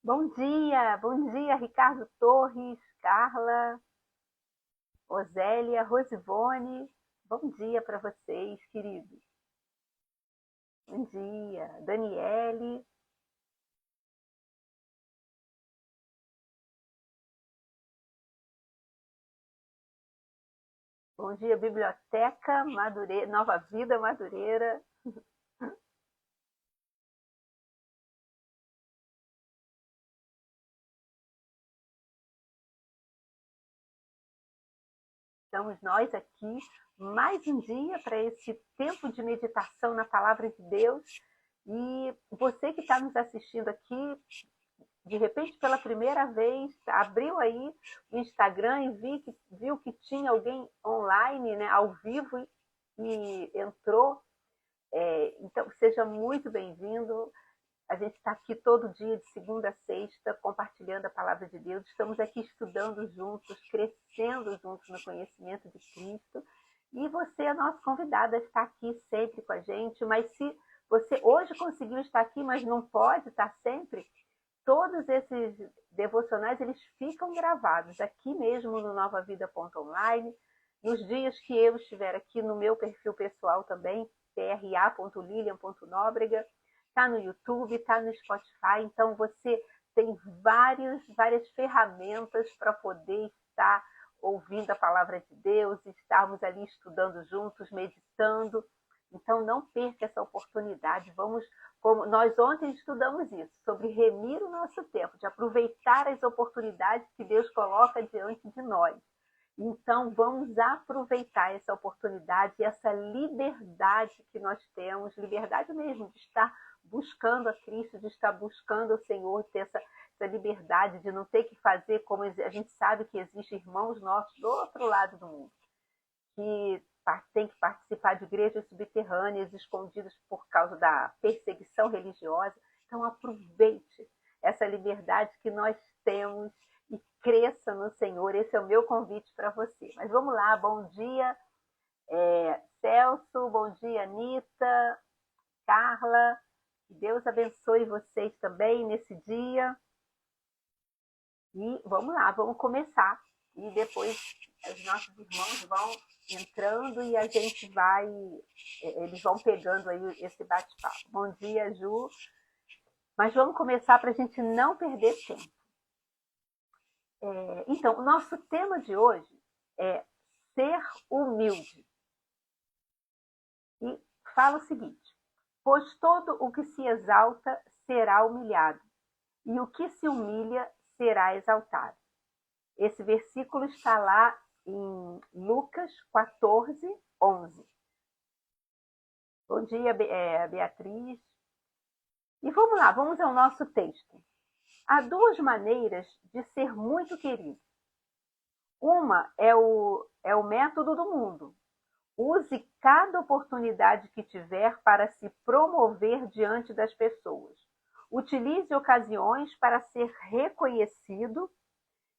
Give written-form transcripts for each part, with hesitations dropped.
Bom dia, Ricardo Torres, Carla, Osélia, Rosivone. Bom dia para vocês, queridos. Bom dia, Daniele. Bom dia, Biblioteca Madureira, Nova Vida Madureira. Estamos nós aqui, mais um dia para esse tempo de meditação na Palavra de Deus. E você que está nos assistindo aqui, de repente pela primeira vez, abriu aí o Instagram e viu que tinha alguém online, né, ao vivo, e entrou. Então, seja muito bem-vindo. A gente está aqui todo dia, de segunda a sexta, compartilhando a palavra de Deus. Estamos aqui estudando juntos, crescendo juntos no conhecimento de Cristo. E você é nosso convidado a estar aqui sempre com a gente. Mas se você hoje conseguiu estar aqui, mas não pode estar sempre, todos esses devocionais eles ficam gravados aqui mesmo no novavida.online. Nos dias que eu estiver aqui no meu perfil pessoal também, pra.lilian.nóbrega, está no YouTube, está no Spotify. Então você tem várias ferramentas para poder estar ouvindo a palavra de Deus, estarmos ali estudando juntos, meditando. Então não perca essa oportunidade. Vamos, como nós ontem estudamos isso, sobre remir o nosso tempo, de aproveitar as oportunidades que Deus coloca diante de nós. Então, vamos aproveitar essa oportunidade, essa liberdade que nós temos, liberdade mesmo de estar buscando a Cristo, de estar buscando o Senhor, ter essa liberdade de não ter que fazer como a gente sabe que existem irmãos nossos do outro lado do mundo, que têm que participar de igrejas subterrâneas, escondidas por causa da perseguição religiosa. Então, aproveite essa liberdade que nós temos e cresça no Senhor. Esse é o meu convite para você. Mas vamos lá, bom dia, Celso, bom dia, Anitta, Carla. Que Deus abençoe vocês também nesse dia. E vamos lá, vamos começar. E depois os nossos irmãos vão entrando e a gente vai, eles vão pegando aí esse bate-papo. Bom dia, Ju. Mas vamos começar para a gente não perder tempo. Então, o nosso tema de hoje é ser humilde. E fala o seguinte: pois todo o que se exalta será humilhado, e o que se humilha será exaltado. Esse versículo está lá em Lucas 14, 11. Bom dia, Beatriz. E vamos lá, vamos ao nosso texto. Há duas maneiras de ser muito querido. Uma é o método do mundo. Use cada oportunidade que tiver para se promover diante das pessoas. Utilize ocasiões para ser reconhecido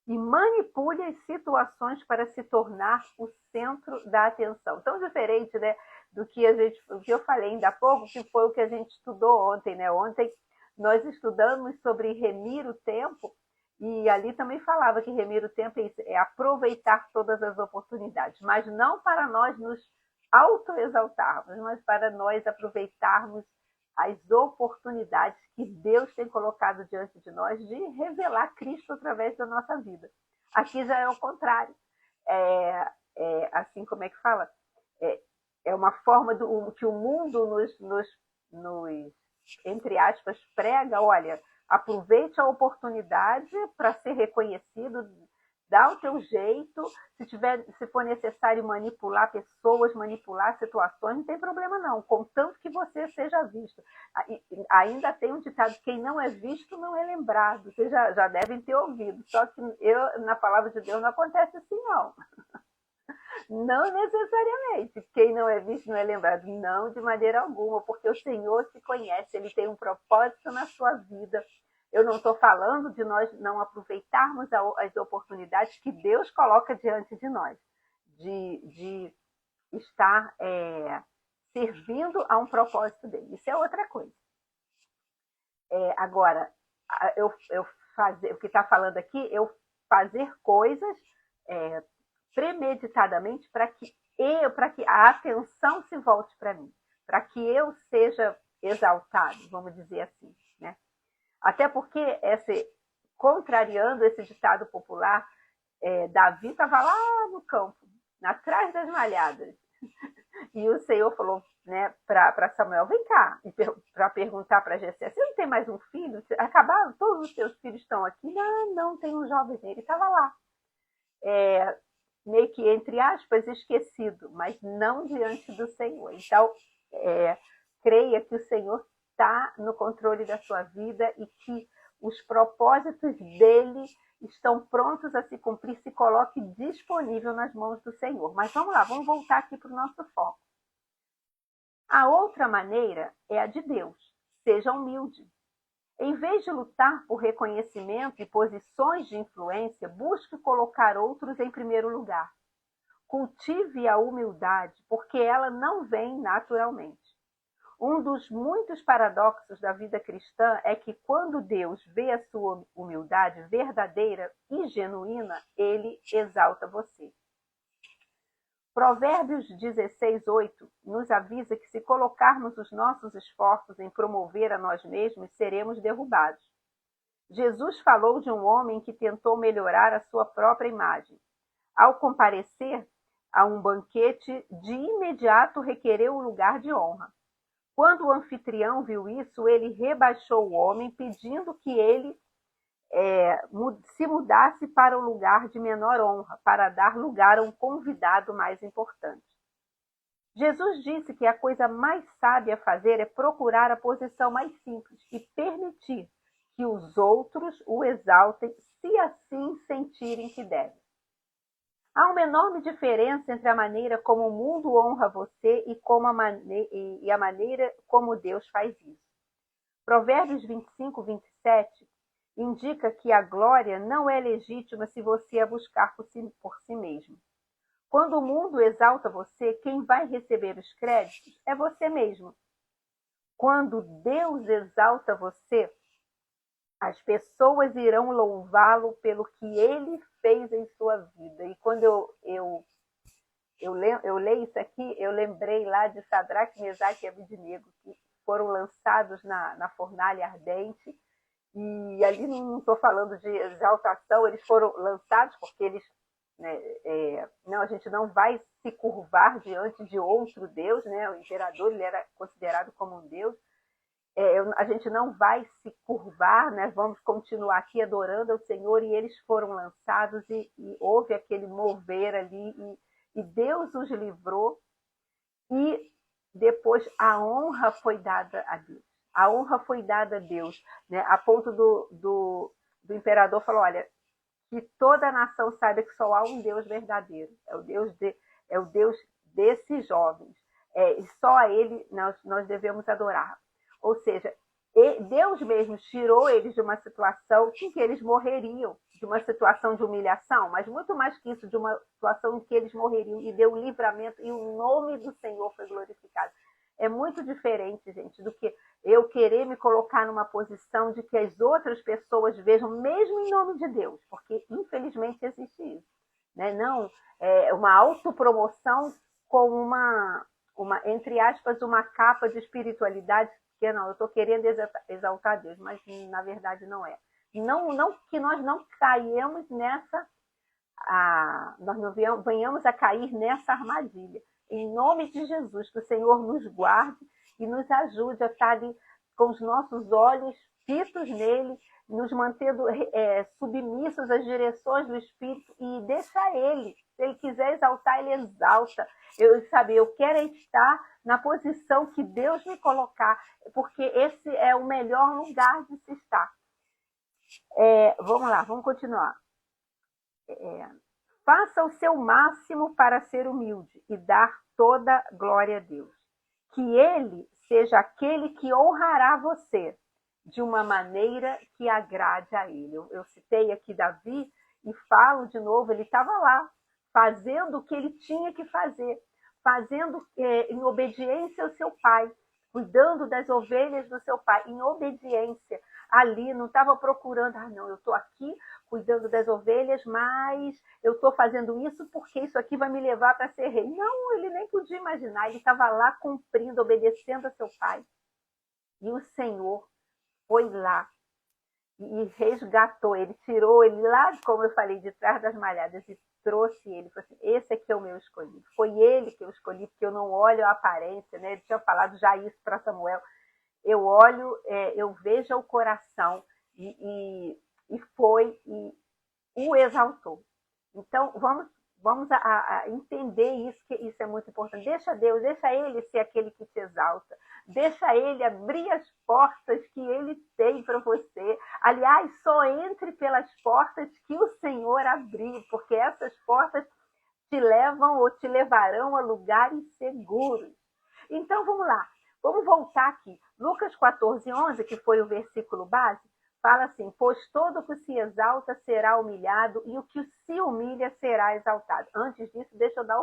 e manipule as situações para se tornar o centro da atenção. Tão diferente, né, do que o que eu falei ainda há pouco, que foi o que a gente estudou ontem, né? Ontem nós estudamos sobre remir o tempo e ali também falava que remir o tempo é aproveitar todas as oportunidades, mas não para nós nos autoexaltarmos, mas para nós aproveitarmos as oportunidades que Deus tem colocado diante de nós de revelar Cristo através da nossa vida. Aqui já é o contrário. Assim, como é que fala? É uma forma que o mundo nos, entre aspas, prega. Olha, aproveite a oportunidade para ser reconhecido, dá o teu jeito, se for necessário manipular pessoas, manipular situações, não tem problema não, contanto que você seja visto. Ainda tem um ditado: quem não é visto não é lembrado. Vocês já devem ter ouvido, só que na palavra de Deus não acontece assim não. Não necessariamente. Quem não é visto não é lembrado. Não, de maneira alguma, porque o Senhor te conhece, Ele tem um propósito na sua vida. Eu não estou falando de nós não aproveitarmos as oportunidades que Deus coloca diante de nós, de estar servindo a um propósito dele. Isso é outra coisa. Agora, eu fazer, o que está falando aqui, eu fazer coisas premeditadamente para que a atenção se volte para mim, para que eu seja exaltado, vamos dizer assim, né? Até porque, contrariando esse ditado popular, Davi estava lá no campo, atrás das malhadas, e o Senhor falou, né, para Samuel, vem cá, para perguntar para Jessé, você não tem mais um filho? Acabaram, todos os seus filhos estão aqui? Não, tem um jovem. Ele estava lá, meio que, entre aspas, esquecido, mas não diante do Senhor. Então, creia que o Senhor está no controle da sua vida e que os propósitos dele estão prontos a se cumprir, se coloque disponível nas mãos do Senhor. Mas vamos lá, vamos voltar aqui para o nosso foco. A outra maneira é a de Deus. Seja humilde. Em vez de lutar por reconhecimento e posições de influência, busque colocar outros em primeiro lugar. Cultive a humildade, porque ela não vem naturalmente. Um dos muitos paradoxos da vida cristã é que quando Deus vê a sua humildade verdadeira e genuína, ele exalta você. Provérbios 16:8 nos avisa que se colocarmos os nossos esforços em promover a nós mesmos, seremos derrubados. Jesus falou de um homem que tentou melhorar a sua própria imagem. Ao comparecer a um banquete, de imediato requereu o lugar de honra. Quando o anfitrião viu isso, ele rebaixou o homem, pedindo que ele se mudasse para o lugar de menor honra, para dar lugar a um convidado mais importante. Jesus disse que a coisa mais sábia a fazer é procurar a posição mais simples e permitir que os outros o exaltem, se assim sentirem que devem. Há uma enorme diferença entre a maneira como o mundo honra você e a maneira como Deus faz isso. Provérbios 25:27 indica que a glória não é legítima se você a buscar por si mesmo. Quando o mundo exalta você, quem vai receber os créditos é você mesmo. Quando Deus exalta você, as pessoas irão louvá-lo pelo que ele fez em sua vida. E quando eu leio isso aqui, eu lembrei lá de Sadraque, Mesaque e Abednego, que foram lançados na fornalha ardente. E ali não estou falando de exaltação, eles foram lançados porque eles... não, a gente não vai se curvar diante de outro Deus, né? O imperador, ele era considerado como um Deus. A gente não vai se curvar, né? Vamos continuar aqui adorando ao Senhor, e eles foram lançados e houve aquele mover ali e Deus os livrou, e depois a honra foi dada a Deus. A honra foi dada a Deus, né? A ponto do imperador falou, olha, que toda a nação saiba que só há um Deus verdadeiro, é o Deus desses jovens, e só a ele nós devemos adorar. Ou seja, Deus mesmo tirou eles de uma situação em que eles morreriam, de uma situação de humilhação, mas muito mais que isso, de uma situação em que eles morreriam, e deu livramento, e o nome do Senhor foi glorificado. É muito diferente, gente, do que eu querer me colocar numa posição de que as outras pessoas vejam, mesmo em nome de Deus, porque infelizmente existe isso, né? Não, uma autopromoção com uma, entre aspas, uma capa de espiritualidade, que não, eu estou querendo exaltar Deus, mas na verdade não é. Não que nós não caiamos nessa, nós não venhamos a cair nessa armadilha. Em nome de Jesus, que o Senhor nos guarde e nos ajude a estar ali com os nossos olhos fitos nele, nos mantendo submissos às direções do Espírito, e deixa ele. Se ele quiser exaltar, ele exalta. Eu quero estar na posição que Deus me colocar, porque esse é o melhor lugar de se estar. Vamos lá, vamos continuar. Faça o seu máximo para ser humilde e dar toda glória a Deus. Que ele seja aquele que honrará você de uma maneira que agrade a ele. Eu citei aqui Davi e falo de novo, ele estava lá, fazendo o que ele tinha que fazer, fazendo em obediência ao seu pai, cuidando das ovelhas do seu pai, em obediência ali, não estava procurando, não, eu estou aqui cuidando das ovelhas, mas eu estou fazendo isso porque isso aqui vai me levar para ser rei. Não, ele nem podia imaginar, ele estava lá cumprindo, obedecendo a seu pai. E o Senhor foi lá e resgatou ele, tirou ele lá, como eu falei, de trás das malhadas e trouxe ele. Falou assim, esse aqui é o meu escolhido. Foi ele que eu escolhi, porque eu não olho a aparência, né? Ele tinha falado já isso para Samuel. Eu olho, eu vejo o coração e o exaltou. Então, vamos a entender isso, que isso é muito importante. Deixa Deus, deixa Ele ser aquele que te exalta. Deixa Ele abrir as portas que Ele tem para você. Aliás, só entre pelas portas que o Senhor abriu, porque essas portas te levam ou te levarão a lugares seguros. Então, vamos lá. Vamos voltar aqui. Lucas 14:11, que foi o versículo base, fala assim, pois todo o que se exalta será humilhado e o que se humilha será exaltado. Antes disso, deixa eu dar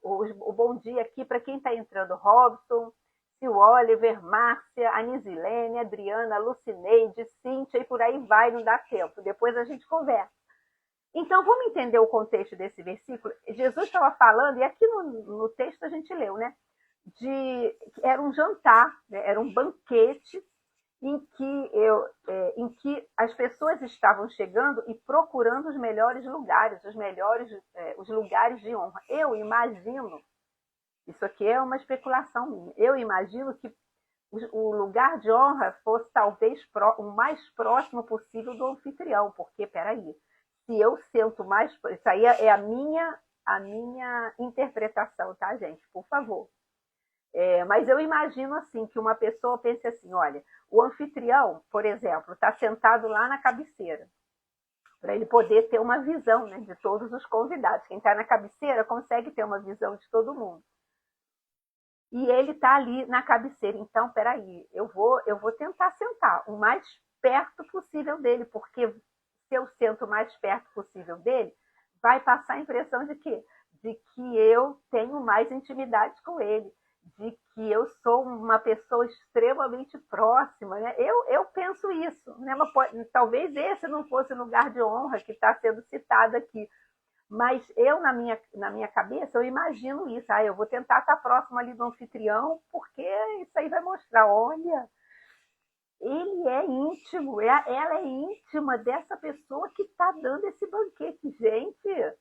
o bom dia aqui para quem está entrando. Robson, Sil Oliver, Márcia, Anisilene, Adriana, Lucineide, Cíntia e por aí vai, não dá tempo. Depois a gente conversa. Então, vamos entender o contexto desse versículo? Jesus estava falando, e aqui no texto a gente leu, né? Era um jantar, né? Era um banquete em que as pessoas estavam chegando e procurando os melhores lugares, os lugares de honra. Eu imagino, isso aqui é uma especulação minha, eu imagino que o lugar de honra fosse talvez o mais próximo possível do anfitrião, porque, peraí, se eu sento mais... Isso aí é a minha interpretação, tá, gente? Por favor. Mas eu imagino assim, que uma pessoa pense assim, olha, o anfitrião, por exemplo, está sentado lá na cabeceira, para ele poder ter uma visão, né, de todos os convidados. Quem está na cabeceira consegue ter uma visão de todo mundo. E ele está ali na cabeceira. Então, peraí, eu vou tentar sentar o mais perto possível dele, porque se eu sento o mais perto possível dele, vai passar a impressão de quê? De que eu tenho mais intimidade com ele, de que eu sou uma pessoa extremamente próxima, né? Eu penso isso, né? Mas talvez esse não fosse o lugar de honra que está sendo citado aqui, mas eu, na minha cabeça, eu imagino isso. Eu vou tentar estar próximo ali do anfitrião, porque isso aí vai mostrar, olha, ele é íntimo, ela é íntima dessa pessoa que está dando esse banquete. Gente,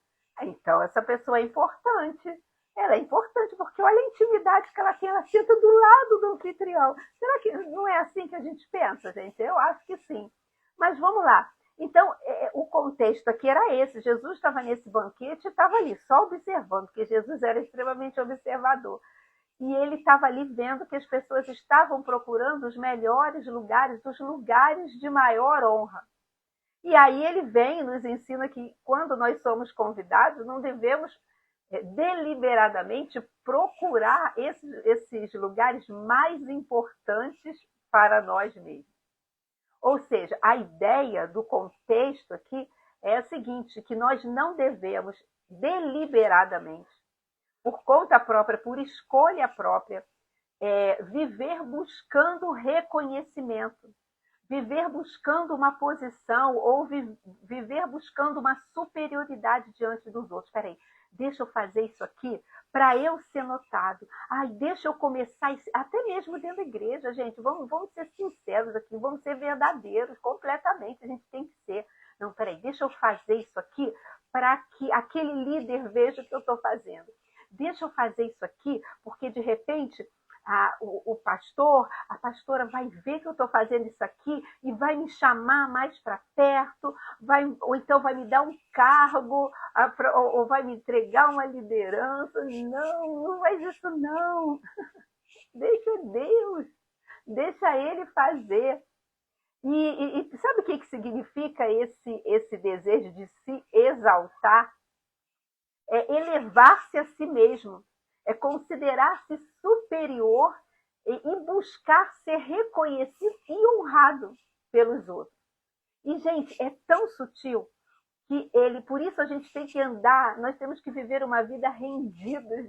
então essa pessoa é importante. Ela é importante porque olha a intimidade que ela tem, ela senta do lado do anfitrião. Será que não é assim que a gente pensa, gente? Eu acho que sim. Mas vamos lá. Então, o contexto aqui era esse. Jesus estava nesse banquete e estava ali, só observando, porque Jesus era extremamente observador. E ele estava ali vendo que as pessoas estavam procurando os melhores lugares, os lugares de maior honra. E aí ele vem e nos ensina que quando nós somos convidados, não devemos deliberadamente procurar esses lugares mais importantes para nós mesmos. Ou seja, a ideia do contexto aqui é a seguinte, que nós não devemos deliberadamente, por conta própria, por escolha própria, viver buscando reconhecimento, viver buscando uma posição ou viver buscando uma superioridade diante dos outros. Espera aí, deixa eu fazer isso aqui para eu ser notado. Deixa eu começar, até mesmo dentro da igreja, gente, vamos ser sinceros aqui, vamos ser verdadeiros completamente, a gente tem que ser. Não, peraí, deixa eu fazer isso aqui para que aquele líder veja o que eu estou fazendo. Deixa eu fazer isso aqui, porque de repente o pastor, a pastora vai ver que eu estou fazendo isso aqui e vai me chamar mais para perto, ou então vai me dar um cargo, ou vai me entregar uma liderança. Não, não faz isso não. Deixa Deus, deixa Ele fazer. E sabe o que significa esse desejo de se exaltar? É elevar-se a si mesmo, é considerar-se superior e buscar ser reconhecido e honrado pelos outros. E, gente, é tão sutil, que ele, por isso a gente tem que andar, nós temos que viver uma vida rendidos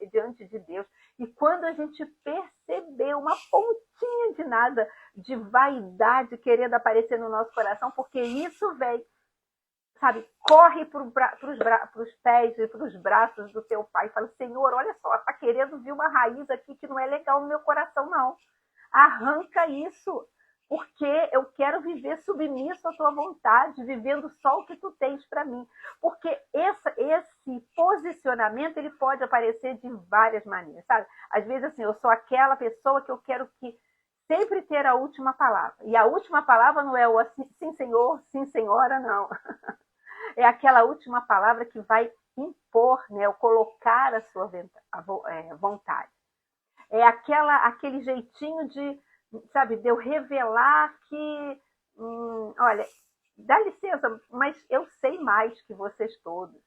diante de Deus. E quando a gente perceber uma pontinha de nada, de vaidade querendo aparecer no nosso coração, porque isso vem, sabe, corre para os pés e para os braços do teu pai e fala, Senhor, olha só, está querendo vir uma raiz aqui que não é legal no meu coração, não. Arranca isso, porque eu quero viver submisso à tua vontade, vivendo só o que tu tens para mim. Porque esse posicionamento, ele pode aparecer de várias maneiras, sabe? Às vezes, assim, eu sou aquela pessoa que eu quero que sempre ter a última palavra. E a última palavra não é o assim, sim, senhor, sim, senhora, não. É aquela última palavra que vai impor, né, ou colocar a sua vontade. É aquele jeitinho de, sabe, de eu revelar que, olha, dá licença, mas eu sei mais que vocês todos.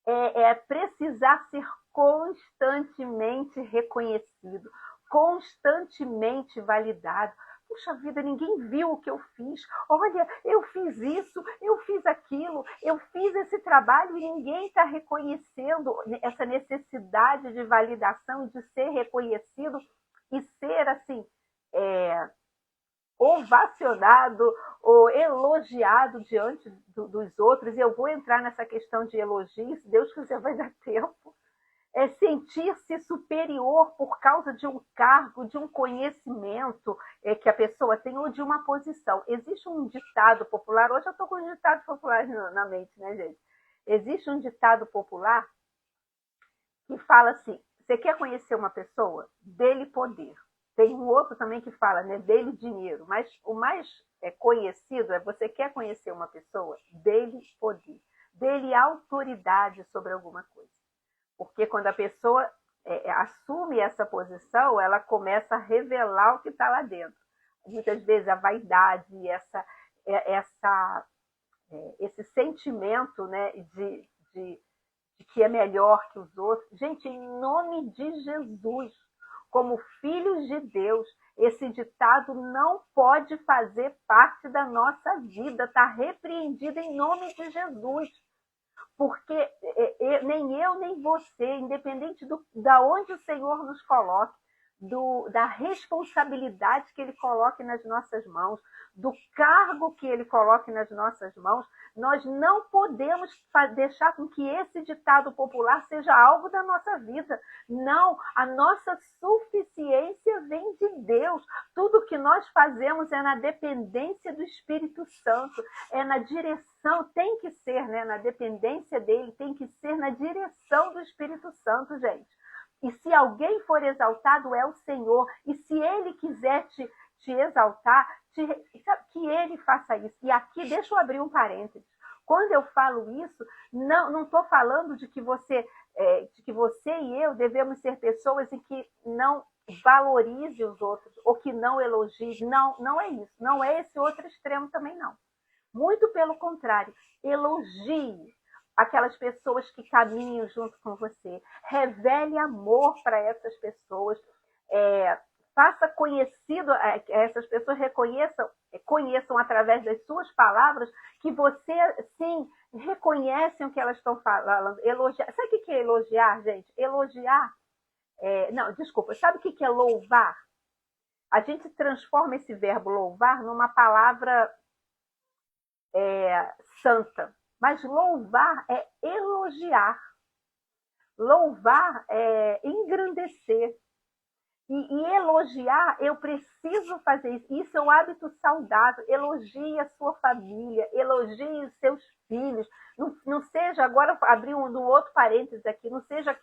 É precisar ser constantemente reconhecido, constantemente validado. Puxa vida, ninguém viu o que eu fiz. Olha, eu fiz isso, eu fiz aquilo, eu fiz esse trabalho e ninguém está reconhecendo essa necessidade de validação, de ser reconhecido e ser, assim, ovacionado ou elogiado diante dos outros. E eu vou entrar nessa questão de elogios, se Deus quiser vai dar tempo. É sentir-se superior por causa de um cargo, de um conhecimento que a pessoa tem ou de uma posição. Existe um ditado popular, hoje eu estou com um ditado popular na mente, né, gente? Existe um ditado popular que fala assim, você quer conhecer uma pessoa? Dê-lhe poder. Tem um outro também que fala, né, dê-lhe dinheiro. Mas o mais conhecido é, você quer conhecer uma pessoa? Dê-lhe poder. Dê-lhe autoridade sobre alguma coisa. Porque quando a pessoa assume essa posição, ela começa a revelar o que está lá dentro. Muitas vezes a vaidade, esse sentimento, né, de que é melhor que os outros. Gente, em nome de Jesus, como filhos de Deus, esse ditado não pode fazer parte da nossa vida. Está repreendido em nome de Jesus. Porque nem eu, nem você, independente da onde o Senhor nos coloque, da responsabilidade que Ele coloque nas nossas mãos, do cargo que Ele coloque nas nossas mãos, nós não podemos deixar com que esse ditado popular seja algo da nossa vida. Não, a nossa suficiência vem de Deus. Tudo que nós fazemos é na dependência do Espírito Santo, é na direção, tem que ser, né, na dependência dele, tem que ser na direção do Espírito Santo, gente. E se alguém for exaltado, é o Senhor. E se Ele quiser te exaltar, que Ele faça isso. E aqui, deixa eu abrir um parênteses. Quando eu falo isso, não estou falando de que você e eu devemos ser pessoas em que não valorize os outros, ou que não elogie. Não, não é isso. Não é esse outro extremo também, não. Muito pelo contrário. Elogie aquelas pessoas que caminham junto com você. Revele amor para essas pessoas. Faça conhecido, essas pessoas conheçam através das suas palavras que você, sim, reconhece o que elas estão falando. Elogiar. Sabe o que é elogiar, gente? Elogiar. Não, desculpa. Sabe o que é louvar? A gente transforma esse verbo louvar numa palavra santa. Mas louvar é elogiar. Louvar é engrandecer. E elogiar, eu preciso fazer isso. Isso é um hábito saudável. Elogie a sua família, elogie os seus filhos. Não seja, agora abrir um outro parênteses aqui, não seja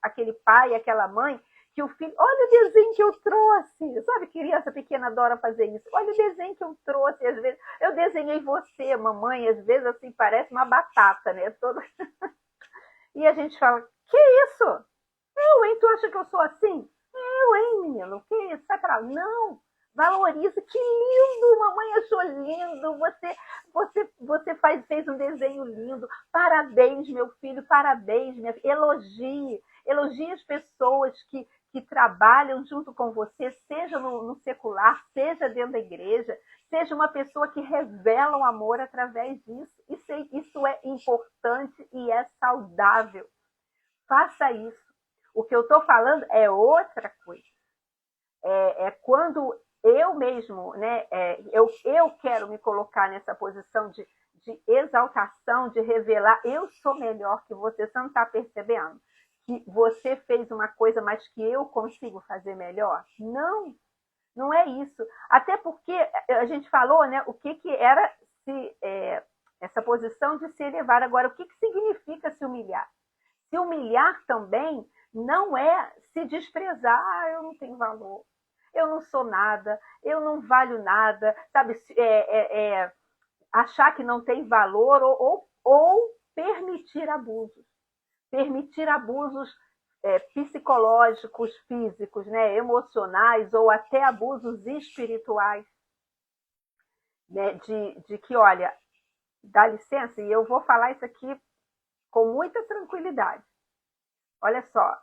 aquele pai, aquela mãe, que o filho, olha o desenho que eu trouxe. Sabe, criança pequena adora fazer isso. Olha o desenho que eu trouxe. Às vezes, eu desenhei você, mamãe, às vezes assim, parece uma batata, né? Toda... E a gente fala, que isso? Eu, hein? Tu acha que eu sou assim? Eu, hein, menino? Que isso? Sai pra lá. Não! Valoriza. Que lindo! Mamãe achou lindo. Você fez um desenho lindo. Parabéns, meu filho. Parabéns, minha filha. Elogie as pessoas que que trabalham junto com você, seja no secular, seja dentro da igreja, seja uma pessoa que revela o amor através disso. Isso é importante e é saudável. Faça isso. O que eu estou falando é outra coisa. É quando eu mesmo, né, eu quero me colocar nessa posição de exaltação, de revelar, eu sou melhor que você não está percebendo que você fez uma coisa, mas que eu consigo fazer melhor? Não, não é isso. Até porque a gente falou, né, o que era essa posição de se elevar. Agora, o que significa se humilhar? Se humilhar também não é se desprezar. Ah, eu não tenho valor, eu não sou nada, eu não valho nada, sabe? Achar que não tem valor ou permitir abusos. Permitir abusos psicológicos, físicos, né, emocionais ou até abusos espirituais. Né, de que, olha, dá licença, e eu vou falar isso aqui com muita tranquilidade. Olha só,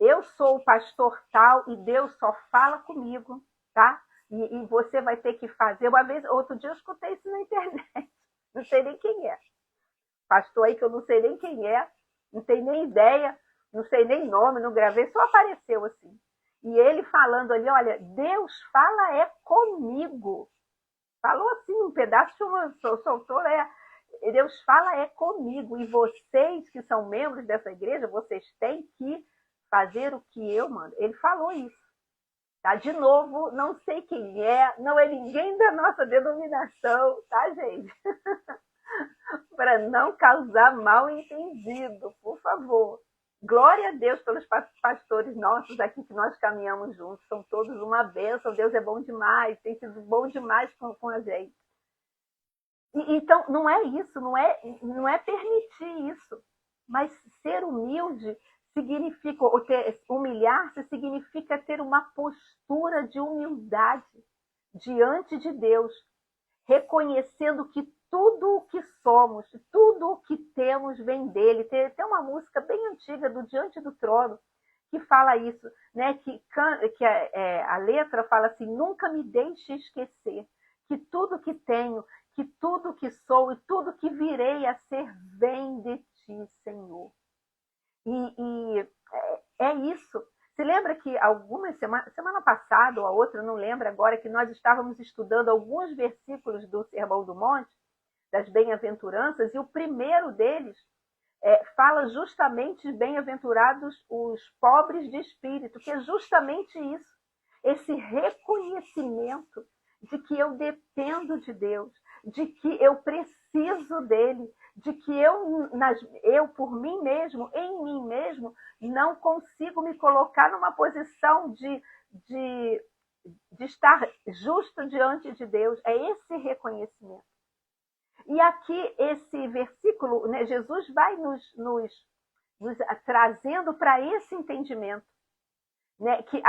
eu sou o pastor tal e Deus só fala comigo, tá? E você vai ter que fazer. Outro dia eu escutei isso na internet, não sei nem quem é. Pastor aí que eu não sei nem quem é, não tenho nem ideia, não sei nem nome, não gravei, só apareceu assim. E ele falando ali, olha, Deus fala é comigo. Falou assim, um pedaço de uma soltou, Deus fala é comigo. E vocês que são membros dessa igreja, vocês têm que fazer o que eu mando. Ele falou isso. Tá? De novo, não sei quem é, não é ninguém da nossa denominação, tá, gente? Para não causar mal entendido, por favor. Glória a Deus pelos pastores nossos aqui que nós caminhamos juntos, são todos uma bênção, Deus é bom demais, tem sido bom demais com a gente. Então, não é isso, não é permitir isso, mas ser humilde significa, humilhar-se significa ter uma postura de humildade diante de Deus, reconhecendo que tudo o que somos, tudo o que temos vem dele. Tem uma música bem antiga do Diante do Trono que fala isso, né? que a letra fala assim: nunca me deixe esquecer que tudo que tenho, que tudo que sou e tudo que virei a ser vem de ti, Senhor. E é isso. Você lembra que algumas semana passada ou a outra, não lembro agora, que nós estávamos estudando alguns versículos do Sermão do Monte, das bem-aventuranças, e o primeiro deles fala justamente bem-aventurados os pobres de espírito, que é justamente isso, esse reconhecimento de que eu dependo de Deus, de que eu preciso dele, de que eu por mim mesmo, em mim mesmo, não consigo me colocar numa posição de estar justo diante de Deus. É esse reconhecimento. E aqui, esse versículo, né, Jesus vai nos trazendo para esse entendimento. Né, que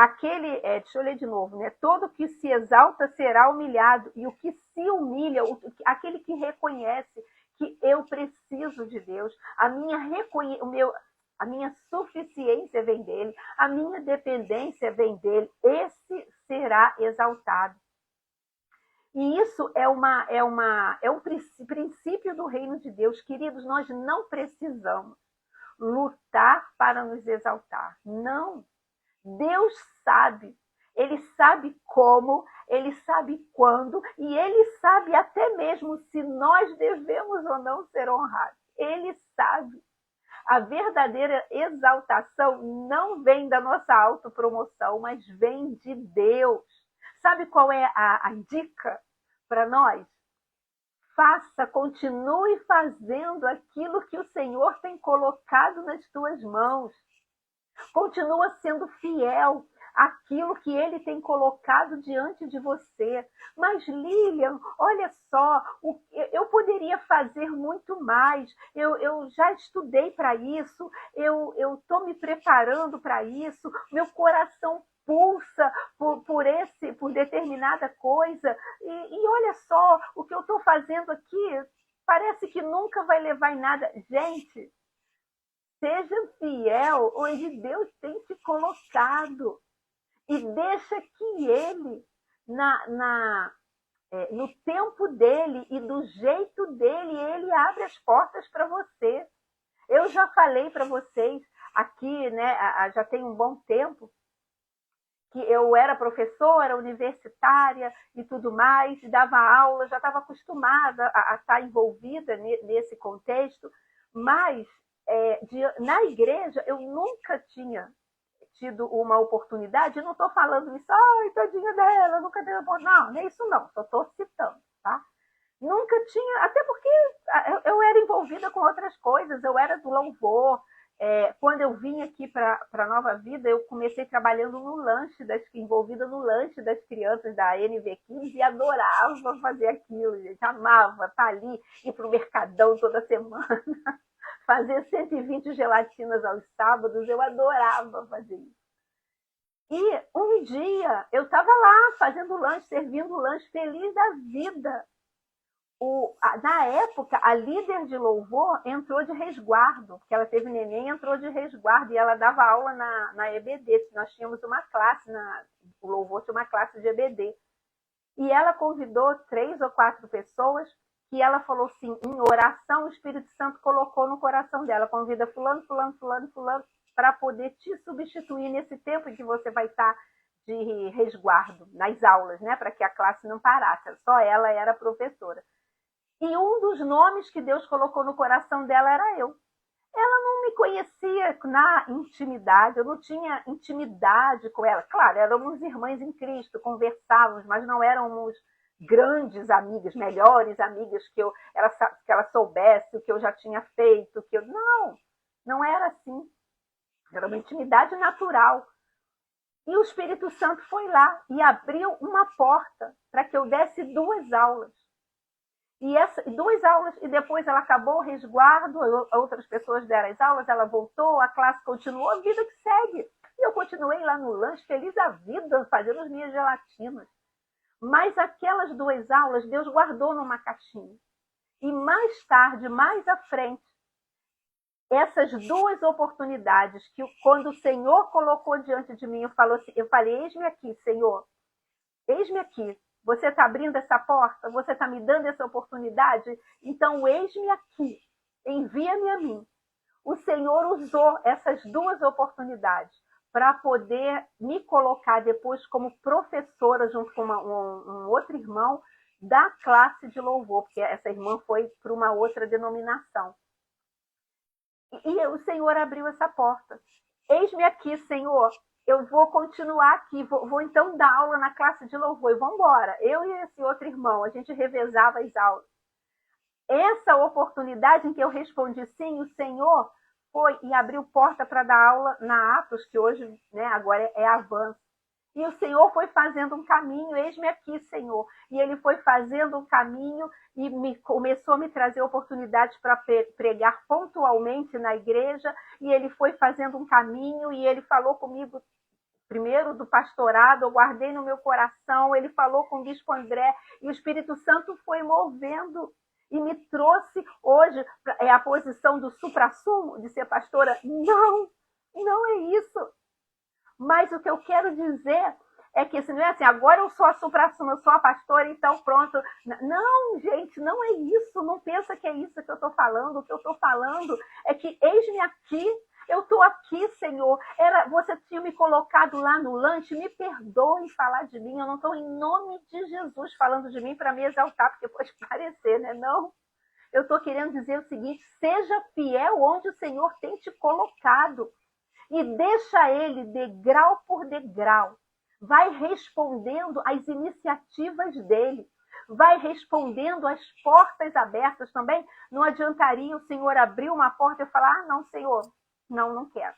deixa eu ler de novo, né, todo que se exalta será humilhado, e o que se humilha, aquele que reconhece que eu preciso de Deus, a minha suficiência vem dele, a minha dependência vem dele, esse será exaltado. E isso é um princípio do reino de Deus. Queridos, nós não precisamos lutar para nos exaltar. Não. Deus sabe. Ele sabe como, ele sabe quando, e ele sabe até mesmo se nós devemos ou não ser honrados. Ele sabe. A verdadeira exaltação não vem da nossa autopromoção, mas vem de Deus. Sabe qual é a dica para nós? Continue fazendo aquilo que o Senhor tem colocado nas tuas mãos. Continua sendo fiel àquilo que ele tem colocado diante de você. Mas, Lilian, olha só, eu poderia fazer muito mais. Eu já estudei para isso, eu estou me preparando para isso, meu coração pulsa por determinada coisa. E olha só, o que eu estou fazendo aqui parece que nunca vai levar em nada. Gente, Seja fiel onde Deus tem te colocado. E deixa que Ele, no tempo dele e do jeito dele, Ele abre as portas para você. Eu já falei para vocês aqui, né, já tem um bom tempo, que eu era professora universitária e tudo mais, dava aula, já estava acostumada a estar envolvida nesse contexto, mas na igreja eu nunca tinha tido uma oportunidade, não estou falando isso, ai, tadinha dela, nunca deu oportunidade. Não, nem isso não, só estou citando, tá? Nunca tinha, até porque eu era envolvida com outras coisas, eu era do louvor. Quando eu vim aqui para Nova Vida, eu comecei trabalhando no lanche, envolvida no lanche das crianças da NV15 e adorava fazer aquilo, gente, amava estar ali, ir para o Mercadão toda semana, fazer 120 gelatinas aos sábados, eu adorava fazer isso. E um dia eu estava lá fazendo lanche, servindo lanche, feliz da vida. Na época, a líder de louvor entrou de resguardo, porque ela teve neném, entrou de resguardo, e ela dava aula na EBD. Nós tínhamos uma classe, o louvor tinha uma classe de EBD. E ela convidou 3 ou 4 pessoas, que ela falou assim, em oração, o Espírito Santo colocou no coração dela, convida fulano, fulano, fulano, fulano, para poder te substituir nesse tempo em que você vai estar de resguardo nas aulas, né, para que a classe não parasse, só ela era professora. E um dos nomes que Deus colocou no coração dela era eu. Ela não me conhecia na intimidade, eu não tinha intimidade com ela. Claro, éramos irmãs em Cristo, conversávamos, mas não éramos grandes amigas, melhores amigas que ela soubesse o que eu já tinha feito. Não era assim. Era uma intimidade natural. E o Espírito Santo foi lá e abriu uma porta para que eu desse 2 aulas. E 2 aulas, e depois ela acabou o resguardo, outras pessoas deram as aulas, ela voltou, a classe continuou, a vida que segue. E eu continuei lá no lanche, feliz da vida, fazendo as minhas gelatinas. Mas aquelas 2 aulas, Deus guardou numa caixinha. E mais tarde, mais à frente, essas 2 oportunidades, que quando o Senhor colocou diante de mim, eu falei, eis-me aqui, Senhor, eis-me aqui. Você está abrindo essa porta? Você está me dando essa oportunidade? Então, eis-me aqui. Envia-me a mim. O Senhor usou essas 2 oportunidades para poder me colocar depois como professora junto com um outro irmão da classe de louvor, porque essa irmã foi para uma outra denominação. E o Senhor abriu essa porta. Eis-me aqui, Senhor. Eu vou continuar aqui, vou então dar aula na classe de louvor e vamos embora. Eu e esse outro irmão, a gente revezava as aulas. Essa oportunidade em que eu respondi sim, o Senhor foi e abriu porta para dar aula na Atos, que hoje, né, agora é Avanço. E o Senhor foi fazendo um caminho, eis-me aqui, Senhor. E Ele foi fazendo um caminho e começou a me trazer oportunidades para pregar pontualmente na igreja. E Ele foi fazendo um caminho e Ele falou comigo, primeiro do pastorado, eu guardei no meu coração. Ele falou com o bispo André e o Espírito Santo foi movendo e me trouxe hoje a posição do suprassumo, de ser pastora. Não é isso. Mas o que eu quero dizer é que não é assim, agora eu sou a supra-sumo, eu sou a pastora, então pronto. Não, gente, não é isso. Não pensa que é isso que eu estou falando. O que eu estou falando é que eis-me aqui, eu estou aqui, Senhor. Você tinha me colocado lá no lanche, me perdoe falar de mim. Eu não estou em nome de Jesus falando de mim para me exaltar, porque pode parecer, né? Não. Eu estou querendo dizer o seguinte, seja fiel onde o Senhor tem te colocado. E deixa ele, degrau por degrau, vai respondendo às iniciativas dele, vai respondendo às portas abertas também. Não adiantaria o Senhor abrir uma porta e falar, não, Senhor, não quero.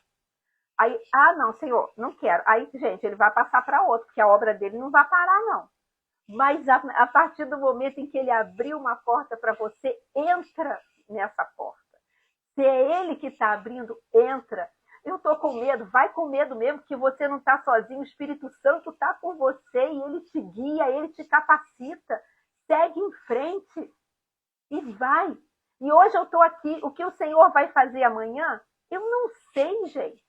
Aí, não, Senhor, não quero. Aí, gente, ele vai passar para outro, porque a obra dele não vai parar, não. Mas a partir do momento em que ele abriu uma porta para você, entra nessa porta. Se é ele que está abrindo, entra. Eu estou com medo, vai com medo mesmo, que você não está sozinho, o Espírito Santo está com você e ele te guia, ele te capacita. Segue em frente e vai. E hoje eu estou aqui, o que o Senhor vai fazer amanhã, Eu não sei, gente.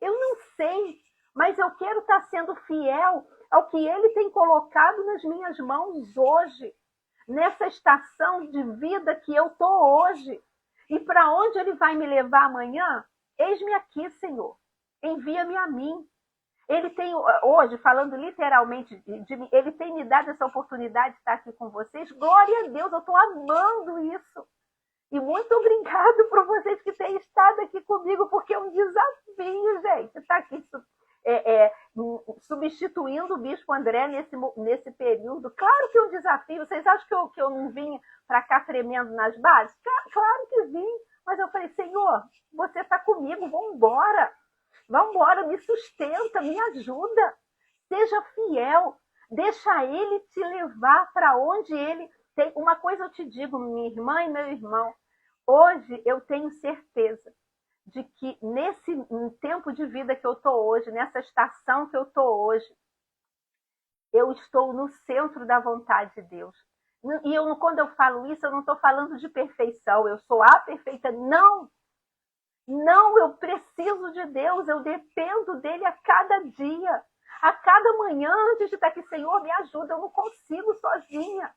Eu não sei. Mas eu quero estar sendo fiel ao que Ele tem colocado nas minhas mãos hoje, nessa estação de vida que eu estou hoje. E para onde Ele vai me levar amanhã? Eis-me aqui, Senhor. Envia-me a mim. Ele tem, hoje, falando literalmente de mim, Ele tem me dado essa oportunidade de estar aqui com vocês. Glória a Deus, eu estou amando isso. E muito obrigado por vocês que têm estado aqui comigo, porque é um desafio, gente, estar aqui substituindo o Bispo André nesse período. Claro que é um desafio. Vocês acham que eu não vim para cá tremendo nas bases? Claro que vim. Mas eu falei, Senhor, você está comigo, vamos embora. Vamos embora, me sustenta, me ajuda. Seja fiel. Deixa Ele te levar para onde Ele tem. Uma coisa eu te digo, minha irmã e meu irmão. Hoje eu tenho certeza de que nesse tempo de vida que eu estou hoje, nessa estação que eu estou hoje, eu estou no centro da vontade de Deus. E quando eu falo isso, eu não estou falando de perfeição, eu sou a perfeita. Não! Não, eu preciso de Deus, eu dependo dele a cada dia. A cada manhã, antes de estar aqui, Senhor, me ajuda, eu não consigo sozinha.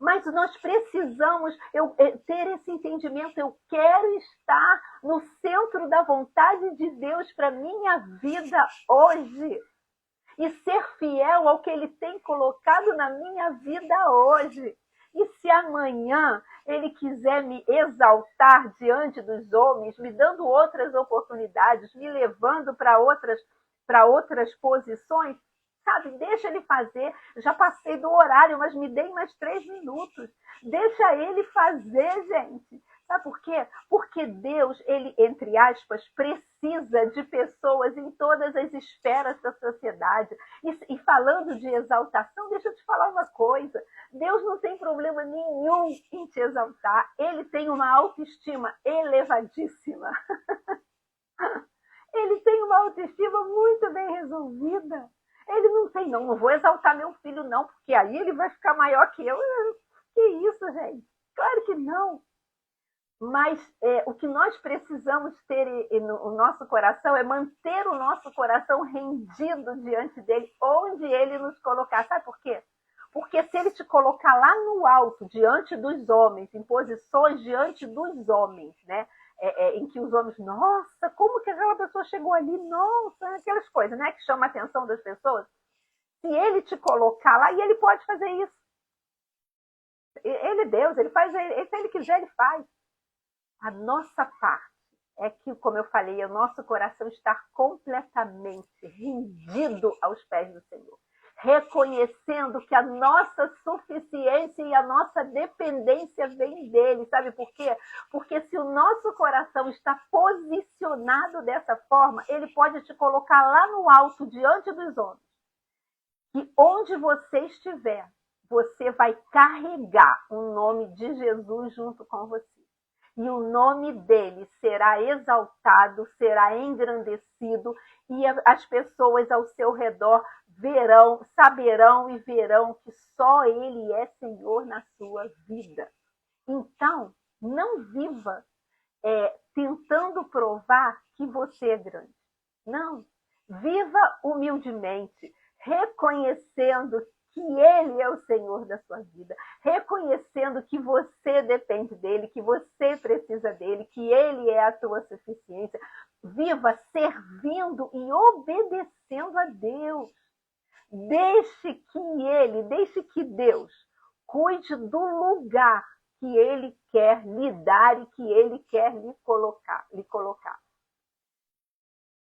Mas nós precisamos ter esse entendimento. Eu quero estar no centro da vontade de Deus para minha vida hoje. E ser fiel ao que Ele tem colocado na minha vida hoje. E se amanhã Ele quiser me exaltar diante dos homens, me dando outras oportunidades, me levando para outras posições, sabe, deixa Ele fazer. Já passei do horário, mas me dei mais 3 minutos. Deixa Ele fazer, gente. Sabe por quê? Porque Deus, Ele, entre aspas, precisa de pessoas em todas as esferas da sociedade. E falando de exaltação, deixa eu te falar uma coisa. Deus não tem problema nenhum em te exaltar. Ele tem uma autoestima elevadíssima. Ele tem uma autoestima muito bem resolvida. Ele não tem, não vou exaltar meu filho, não, porque aí ele vai ficar maior que eu. Que isso, gente? Claro que não. Mas o que nós precisamos ter no nosso coração é manter o nosso coração rendido diante dele, onde ele nos colocar. Sabe por quê? Porque se ele te colocar lá no alto, diante dos homens, em posições diante dos homens, né? Em que os homens, nossa, como que aquela pessoa chegou ali? Nossa, aquelas coisas, né? Que chamam a atenção das pessoas. Se ele te colocar lá, e ele pode fazer isso. Ele é Deus, ele faz, se ele quiser, ele faz. A nossa parte é que, como eu falei, o nosso coração está completamente rendido aos pés do Senhor. Reconhecendo que a nossa suficiência e a nossa dependência vem dele. Sabe por quê? Porque se o nosso coração está posicionado dessa forma, ele pode te colocar lá no alto, diante dos homens. E onde você estiver, você vai carregar o nome de Jesus junto com você. E o nome dele será exaltado, será engrandecido, e as pessoas ao seu redor verão, saberão e verão que só ele é Senhor na sua vida. Então, não viva tentando provar que você é grande. Não. Viva humildemente, reconhecendo que ele é o Senhor da sua vida, reconhecendo que você depende dele, que você precisa dele, que ele é a tua suficiência. Viva servindo e obedecendo a Deus. Deixe que Deus cuide do lugar que ele quer lhe dar e que ele quer lhe colocar.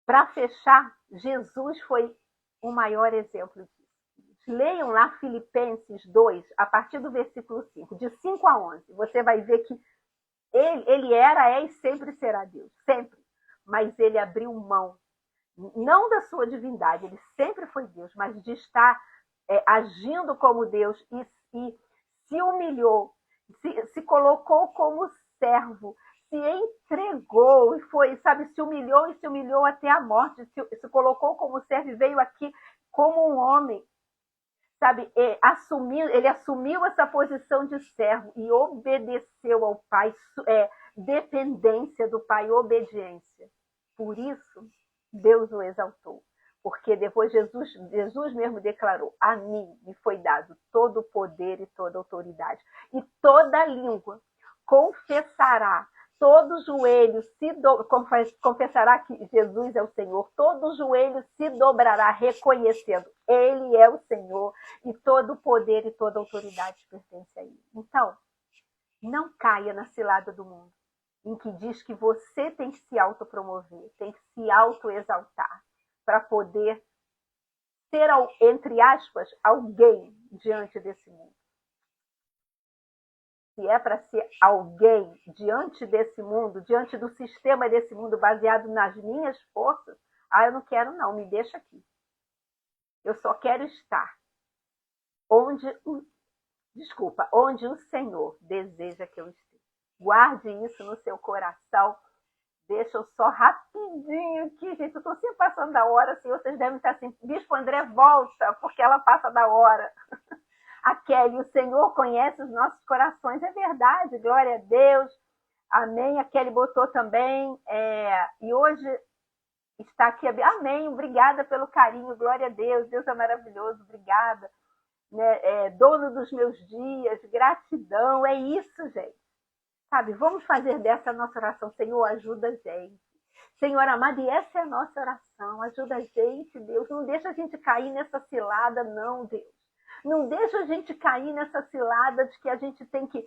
Para fechar, Jesus foi o maior exemplo disso. Leiam lá Filipenses 2, a partir do versículo 5, de 5 a 11. Você vai ver que ele era, é e sempre será Deus, sempre. Mas ele abriu mão, não da sua divindade, ele sempre foi Deus, mas de estar agindo como Deus e se humilhou, se colocou como servo, se entregou e foi, sabe, se humilhou até a morte, se colocou como servo e veio aqui como um homem. Sabe, ele assumiu essa posição de servo e obedeceu ao Pai, dependência do Pai, obediência. Por isso, Deus o exaltou. Porque depois Jesus mesmo declarou: a mim me foi dado todo o poder e toda a autoridade. E toda língua confessará, todo joelho confessará que Jesus é o Senhor, todo joelho se dobrará reconhecendo: Ele é o Senhor e todo o poder e toda a autoridade pertence a Ele. Então, não caia na cilada do mundo, em que diz que você tem que se autopromover, tem que se autoexaltar, para poder ser, entre aspas, alguém diante desse mundo. Se é para ser alguém diante desse mundo, diante do sistema desse mundo, baseado nas minhas forças, eu não quero não, me deixa aqui. Eu só quero estar onde o Senhor deseja que eu esteja. Guarde isso no seu coração. Deixa eu só rapidinho aqui, gente. Eu estou sempre passando da hora, assim, vocês devem estar assim: Bispo André, volta, porque ela passa da hora. A Kelly: o Senhor conhece os nossos corações. É verdade, glória a Deus. Amém. A Kelly botou também. E hoje está aqui. Amém. Obrigada pelo carinho, glória a Deus. Deus é maravilhoso, obrigada. Dono dos meus dias, gratidão. É isso, gente. Sabe, vamos fazer dessa a nossa oração. Senhor, ajuda a gente. Senhor amado, e essa é a nossa oração. Ajuda a gente, Deus. Não deixa a gente cair nessa cilada, não, Deus. Não deixa a gente cair nessa cilada de que a gente tem que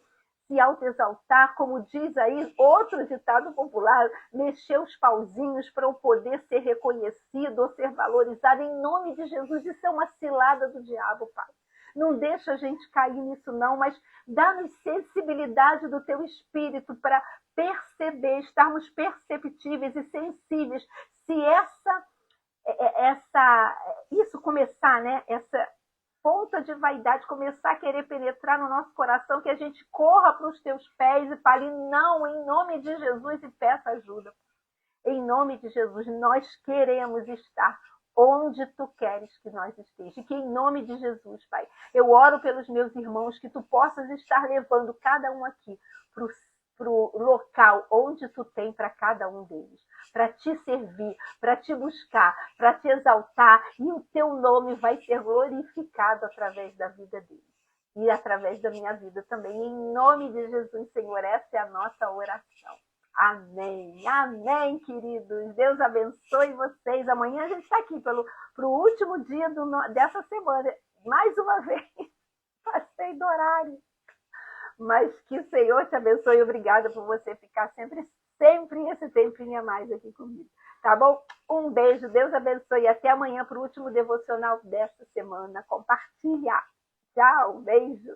se autoexaltar, como diz aí outro ditado popular: mexer os pauzinhos para eu poder ser reconhecido ou ser valorizado. Em nome de Jesus, isso é uma cilada do diabo, Pai. Não deixa a gente cair nisso, não, mas dá-nos sensibilidade do teu espírito para perceber, estarmos perceptíveis e sensíveis. Se isso começar, né, essa ponta de vaidade começar a querer penetrar no nosso coração, que a gente corra para os teus pés e fale: não, em nome de Jesus, e peça ajuda. Em nome de Jesus, nós queremos estar onde tu queres que nós estejamos. E que em nome de Jesus, Pai, eu oro pelos meus irmãos, que tu possas estar levando cada um aqui para o local onde tu tem para cada um deles, para te servir, para te buscar, para te exaltar, e o teu nome vai ser glorificado através da vida deles e através da minha vida também. Em nome de Jesus, Senhor, essa é a nossa oração. Amém, amém, queridos. Deus abençoe vocês. Amanhã a gente está aqui para o último dia dessa semana. Mais uma vez, passei do horário. Mas que o Senhor te abençoe. Obrigada por você ficar sempre esse tempinho a mais aqui comigo. Tá bom? Um beijo, Deus abençoe. E até amanhã para o último devocional dessa semana. Compartilha. Tchau, beijo.